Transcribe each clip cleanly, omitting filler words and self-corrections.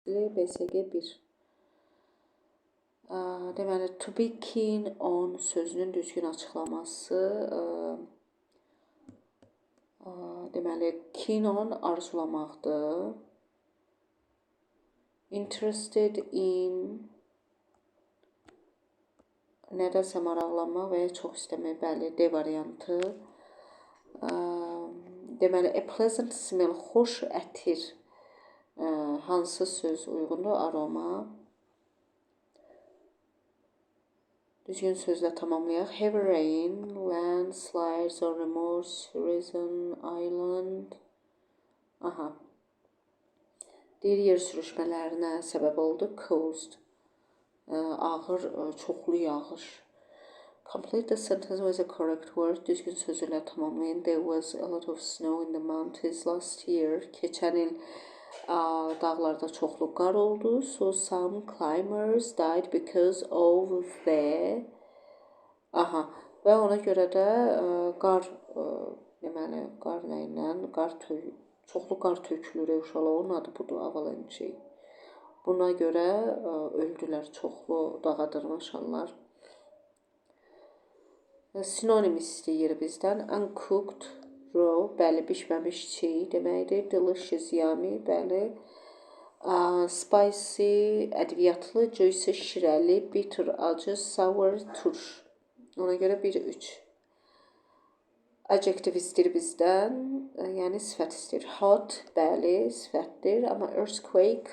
BSG 1. Deməli, to be keen on sözünün düzgün açıqlaması. Deməli, keen on arzulamaqdır. Interested in nədəsə maraqlanmaq və ya çox istəmək, bəli, D variantı. Deməli, a pleasant smell, xoş ətir. Hansı söz uyğundur? Aroma. Düzgün sözlə tamamlayaq. Heavy rain, landslides or remorse, reason, island. Aha. Deyir, yer sürüşmələrinə səbəb oldu. Caused. Ağır, çoxlu yağış. Complete the sentence with a correct word. Düzgün sözlə tamamlayın. There was a lot of snow in the mountains last year. Keçən il dağlarda çoxlu qar oldu. So some climbers died because of the... Aha. Və ona görə də qar, deməli, qar nə ilə? Çoxlu qar tökülür. Uşaqlar, onun adı budur, avalanche. Buna görə öldülər, çoxlu dağa dırmaşanlar. Sinonim istəyir bizdən. Uncooked, raw, bəli, bişməmiş çiğ deməkdir. Delicious, yummy, bəli. Spicy, ədviyyatlı. Juicy, şirəli. Bitter, acı. Sour, turş. Ona görə 1-3. Adjective istəyir bizdən. Yəni sifət istəyir. Hot, bəli, sifətdir. Amma earthquake,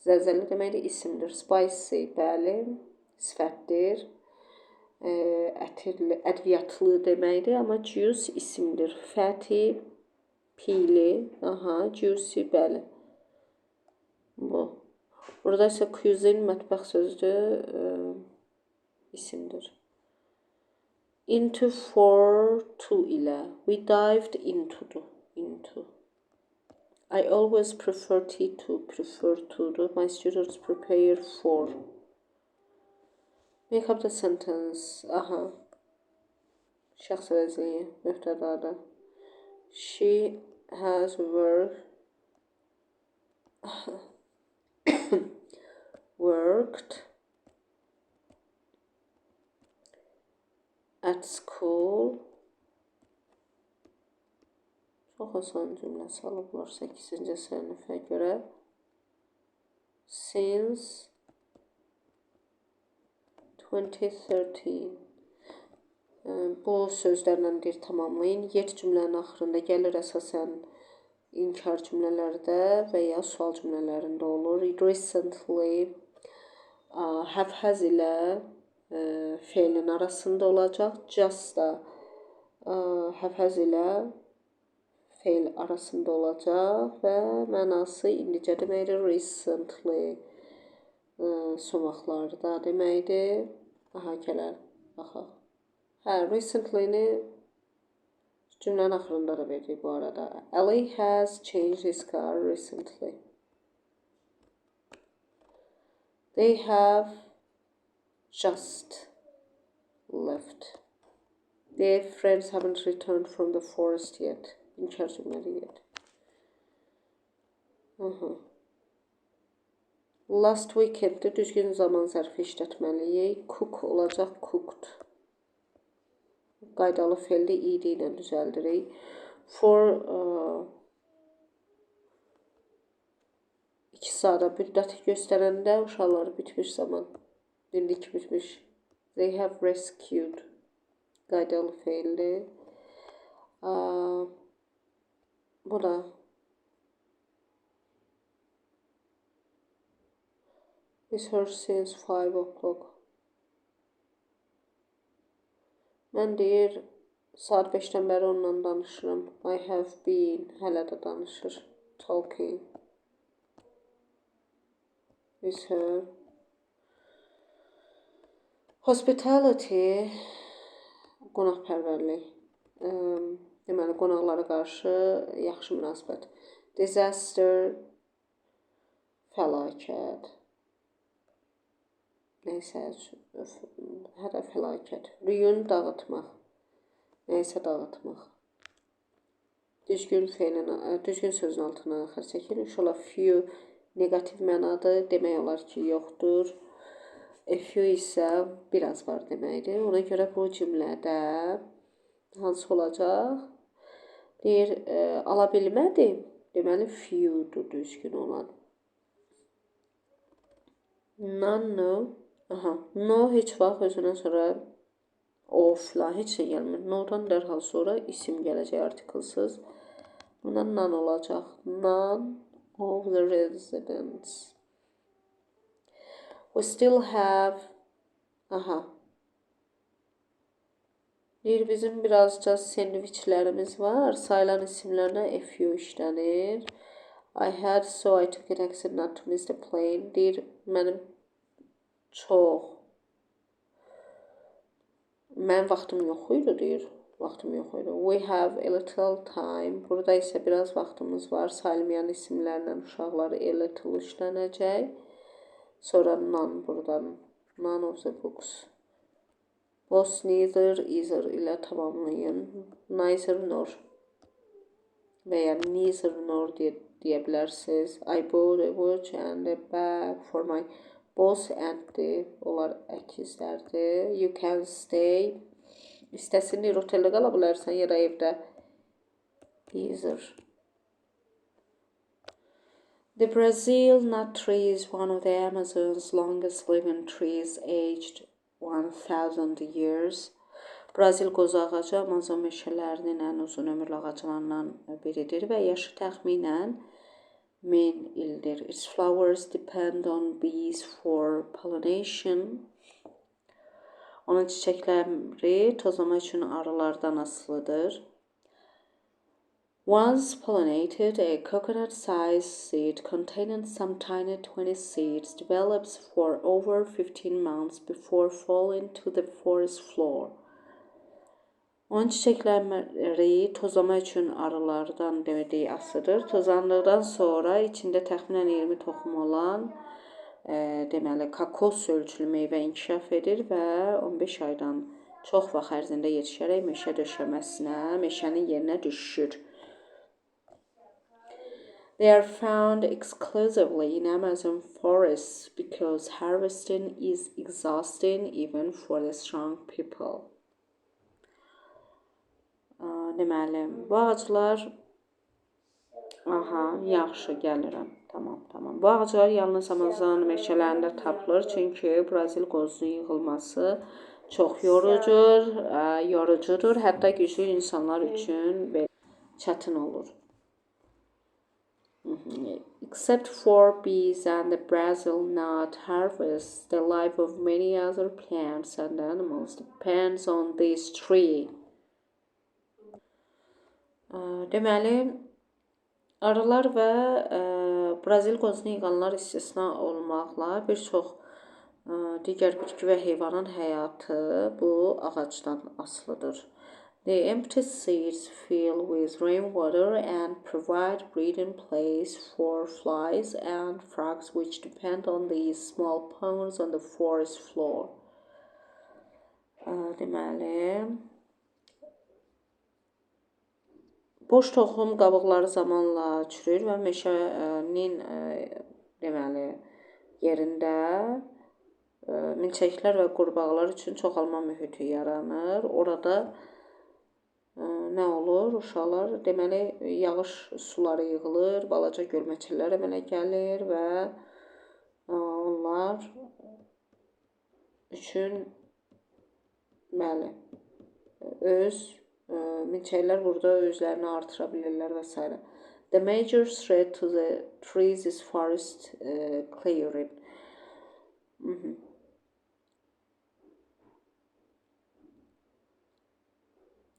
zəlzələ deməkdir, isimdir. Spicy, bəli, sifətdir. Ətirli, ədviyyatlı deməkdir, amma juice isimdir. Fatty, piyli, aha, juicy, bəli. Bu. Burada isə cuisine, mətbəx sözüdür, isimdir. Into, for, to ilə. We dived into-dur. Into. I always prefer tea to, prefer to-dur. My students prepare for. Make up the sentence. Aha. Şəxs vəzliyi, müftədadır. She has worked at school. Çox asan cümlə salıblar 8-ci sənifə görə. Since 2013. Bu sözlərlə deyir tamamlayın. Yet cümlənin axırında gəlir, əsasən inkar cümlələrdə və ya sual cümlələrində olur. Recently, have has ilə feilin arasında olacaq. Just da have has ilə feil arasında olacaq və mənası indicə deməkdir. Recently, son vaxtlarda deməkdir. Aha, gələr, baxaq. Recently-ni cümlənin axırında da verdik bu arada. Ali has changed his car recently. They have just left. Their friends haven't returned from the forest yet. İnkar cümlədir yet. Last weekend'də düzgün zaman zərfi işlətməliyik. Cook olacaq, cooked. Qaydalı feildə id ilə düzəldirik. For 2 saata müddəti göstərəndə uşaqları bitmiş zaman. Birlik bitmiş. They have rescued. Qaydalı feildir. Bu da is her since 5 o'clock. Mən deyir, saat 5-dən bəri onunla danışıram. I have been, hələ də danışır. Talking. Is her. Hospitality, qonaqpərvərlik. Deməli, qonaqlara qarşı yaxşı münasibət. Disaster, fəlakət. Neysə, hələ fəlakət. Ruin, dağıtmaq. Neysə, dağıtmaq. Düzgün sözün altına xətt çəkin. İnşallah few negativ mənadır, demək olar ki, yoxdur. A few isə biraz var deməkdir. Ona görə bu cümlədə hansı olacaq? Deyir, ala bilmədi. Deməli, fewdur düzgün olan. None, no. Aha, no heç vaxt özündən sonra of-la heç şey gəlmir. No-dan dərhal sonra isim gələcək artiklsız. Bundan none olacaq. None of the residents. We still have. Aha. Deyir, bizim birazca sandviçlərimiz var. Sayılan isimlərlə a few işlənir. I had, so I took an exit not to miss the plane. Deyir, mənim vaxtım yox idi, deyir. Vaxtım yox idi. We have a little time. Burada isə biraz vaxtımız var. Sayılmayan isimlərlə uşaqları a little işlənəcək. Sonra none buradan. None of the books. Both, neither, either ilə tamamlayın. Neither nor. Və ya neither nor deyə bilərsiniz. I bought a watch and a bag for my boss and-dir. Onlar əkizlərdir. You can stay. İstəsinlər oteldə qala bilərsən ya da evdə. Either. The Brazil nut tree is one of the Amazon's longest living trees, aged 1000 years. Brazil qozu ağacı Amazon meşələrinin ən uzun ömürlü ağaclarından biridir və yaşı təxminən 1000 ildir. Its flowers depend on bees for pollination. Onun çiçəkləri tozlama üçün arılardan asılıdır. Once pollinated, a coconut-sized seed containing some tiny 20 seeds develops for over 15 months before falling to the forest floor. Onun çiçəkləri tozlama üçün arılardan demədiyi asıdır. Tozlandıqdan sonra içində təxminən 20 toxum olan deməli kokos ölçülü meyvə inkişaf edir və 15 aydan çox vaxt ərzində yetişərək meşə döşəməsinə, meşənin yerinə düşür. They are found exclusively in Amazon forests because harvesting is exhausting even for the strong people. Deməli, bu ağaclar yaxşı gəlirəm. Tamam. Bu ağaclar yalnız Amazon meşələrində tapılır, çünki Brazil qozunun yığılması çox yorucudur, hətta güclü insanlar üçün belə çətin olur. Except for bees and the Brazil nut harvest, the life of many other plants and animals depends on this tree. Deməli, arılar və Brazil qozunu yığanlar istisna olmaqla bir çox digər bitki və heyvanın həyatı bu ağacdan asılıdır. The empty seeds fill with rainwater and provide breeding place for flies and frogs which depend on these small ponds on the forest floor. Deməli, boş toxum qabıqları zamanla çürür və meşənin yerində milçəklər və qurbağalar üçün çoxalma mühiti yaranır. Orada nə olur? Uşaqlar, deməli, yağış suları yığılır, balaca gölməçələr əmələ gəlir və onlar üçün milçəklər burada özlərini artıra bilirlər və s. The major threat to the trees is forest clearing.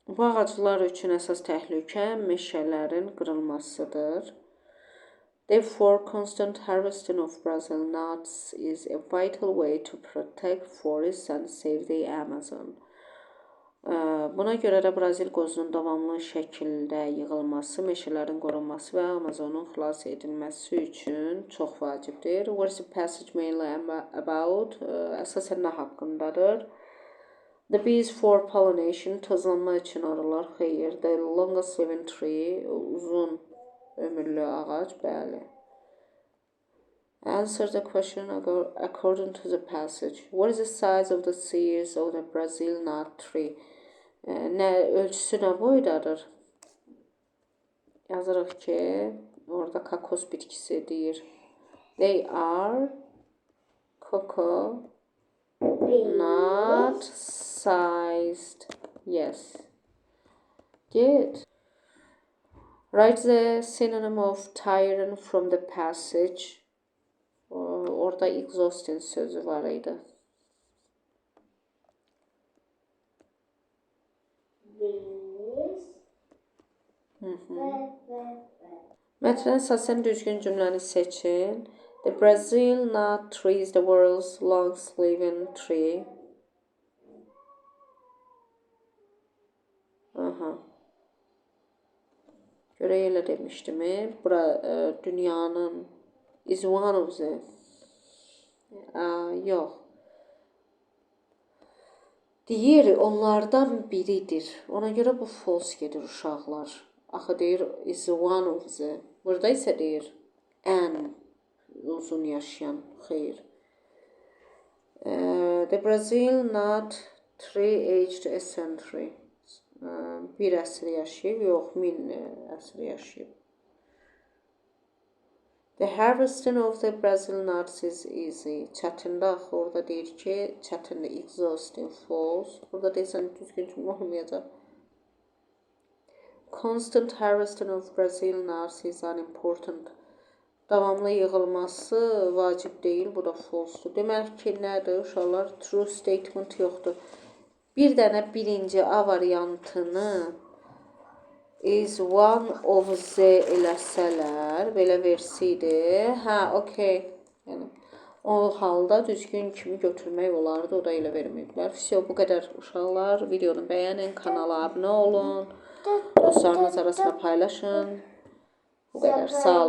Bu ağaclar üçün əsas təhlükə meşələrin qırılmasıdır. Therefore, constant harvesting of Brazil nuts is a vital way to protect forests and save the Amazon. Buna görə də Brazil qozunun davamlı şəkildə yığılması, meşələrin qorunması və Amazonun xilas edilməsi üçün çox vacibdir. What is the passage mainly about? Əsasən nə haqqındadır? The bees for pollination, tozlanma üçün arılar, xeyir. The longest living tree, uzun ömürlü ağac, bəli. Answer the question according to the passage. What is the size of the seeds of the Brazil nut tree? Nə ölçüsü nə boydadır? Yazırıq ki, orada kokos bitkisi deyir. They are coconut sized. Yes. Good. Write the synonym of tyrant from the passage. Orada exhausting sözü var idi. Mətnə əsasən düzgün cümləni seçin. The Brazil nut tree is the world's longest living tree. Görək elə demişdim. Bura dünyanın is one of the. Yox. Deyir, onlardan biridir. Ona görə bu false gedir uşaqlar. Axı deyir, is one of the. Burada isə deyir, ən uzun yaşayan. Xeyr. The Brazil nut tree aged a century. Bir əsr yaşayıb, yox, 1000 əsr yaşayıb. The harvesting of the Brazil nuts is easy. Çətindir axı, orada deyir ki, çətindir, exhausting, false. Burada deyirsən, düzgün cümlə olmayacaq. Constant harvesting of Brazil nuts is unimportant. Davamlı yığılması vacib deyil, bu da false-dur. Demək ki, nədir uşaqlar? True statement yoxdur. Bir dənə birinci A variantını is one of the eləsələr, belə versiydi. Okey. Yəni, o halda düzgün kimi götürmək olardı, o da elə verməyiblər. Bu qədər uşaqlar. Videonu bəyənin, kanala abunə olun. Dostlarınız arasında paylaşın. Bu qədər. Sağ olun.